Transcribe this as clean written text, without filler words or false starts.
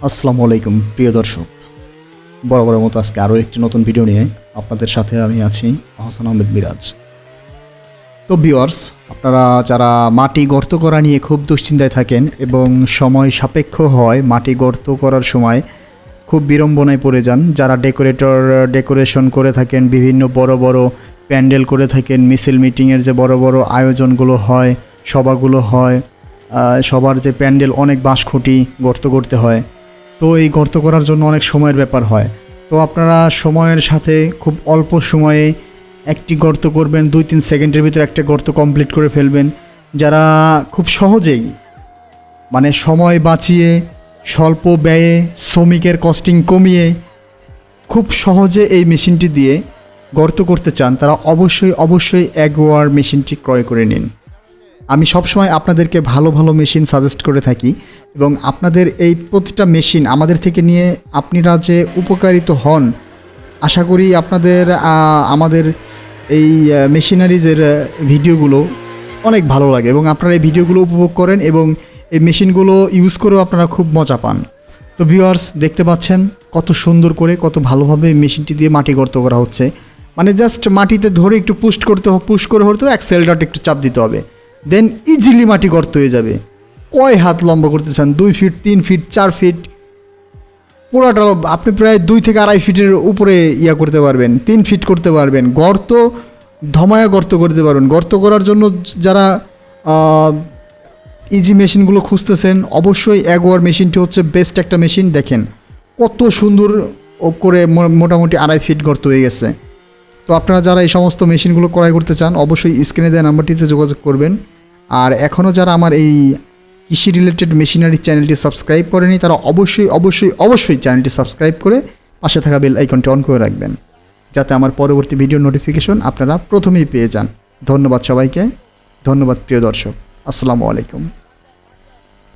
আসসালামু আলাইকুম প্রিয় দর্শক, বরাবরের মতো আজকে আরও একটি নতুন ভিডিও নিয়ে আপনাদের সাথে আমি আছি আহসান আহমেদ মিরাজ। তো ভিউয়ার্স, আপনারা যারা মাটি গর্ত করা নিয়ে খুব দুশ্চিন্তায় থাকেন এবং সময় সাপেক্ষ হয়, মাটি গর্ত করার সময় খুব বিড়ম্বনায় পড়ে যান, যারা ডেকোরেশন করে থাকেন, বিভিন্ন বড় বড় প্যান্ডেল করে থাকেন, মিছিল মিটিংয়ের যে বড় বড় আয়োজনগুলো হয়, সভাগুলো হয়, সবার যে প্যান্ডেল অনেক বাঁশখুঁটি গর্ত করতে হয়, তো এই গর্ত করার জন্য অনেক সময়ের ব্যাপার হয়। তো আপনারা সময়ের সাথে খুব অল্প সময়ে একটি গর্ত করবেন, 2-3 সেকেন্ডের ভিতরে একটা গর্ত কমপ্লিট করে ফেলবেন। যারা খুব সহজেই সময় বাঁচিয়ে স্বল্প ব্যয়ে শ্রমিকের কস্টিং কমিয়ে খুব সহজে এই মেশিনটি দিয়ে গর্ত করতে চান, তারা অবশ্যই অ্যাগোয়ার মেশিনটি ক্রয় করে নিন। আমি সবসময় আপনাদেরকে ভালো ভালো মেশিন সাজেস্ট করে থাকি এবং আপনাদের এই প্রতিটা মেশিন আমাদের থেকে নিয়ে আপনারা যে উপকারিত হন, আশা করি আপনাদের আমাদের এই মেশিনারিজের ভিডিওগুলো অনেক ভালো লাগে এবং আপনারা এই ভিডিওগুলো উপভোগ করেন এবং এই মেশিনগুলো ইউজ করেও আপনারা খুব মজা পান। তো ভিউয়ার্স, দেখতে পাচ্ছেন কত সুন্দর করে, কত ভালোভাবে মেশিনটি দিয়ে মাটি গর্ত করা হচ্ছে। জাস্ট মাটিতে ধরে একটু পুশ করে হতে অ্যাক্সেলটার একটু চাপ দিতে হবে, দেন ইজিলি মাটি গর্ত হয়ে যাবে। কয় হাত লম্বা করতে চান? 2 ফিট, 3 ফিট, 4 ফিট, পুরোটা আপনি প্রায় 2 থেকে 2.5 ফিটের উপরে করতে পারবেন, 3 ফিট করতে পারবেন, গর্ত ধমায়া গর্ত করতে পারবেন। গর্ত করার জন্য যারা ইজি মেশিনগুলো খুঁজতেছেন, অবশ্যই অ্যাগোয়ার মেশিনটি হচ্ছে বেস্ট একটা মেশিন। দেখেন কত সুন্দর করে মোটামুটি 2.5 ফিট গর্ত হয়ে গেছে। তো আপনারা যারা এই সমস্ত মেশিনগুলো ক্রয় করতে চান, অবশ্যই স্ক্রিনে দেওয়া নাম্বারটিতে যোগাযোগ করবেন। আর এখনও যারা আমার এই কৃষি রিলেটেড মেশিনারি চ্যানেলটি সাবস্ক্রাইব করেনি, তারা অবশ্যই চ্যানেলটি সাবস্ক্রাইব করে পাশে থাকা বেল আইকনটি অন করে রাখবেন, যাতে আমার পরবর্তী ভিডিও নোটিফিকেশন আপনারা প্রথমেই পেয়ে যান। ধন্যবাদ সবাইকে, ধন্যবাদ প্রিয় দর্শক, আসসালামু আলাইকুম।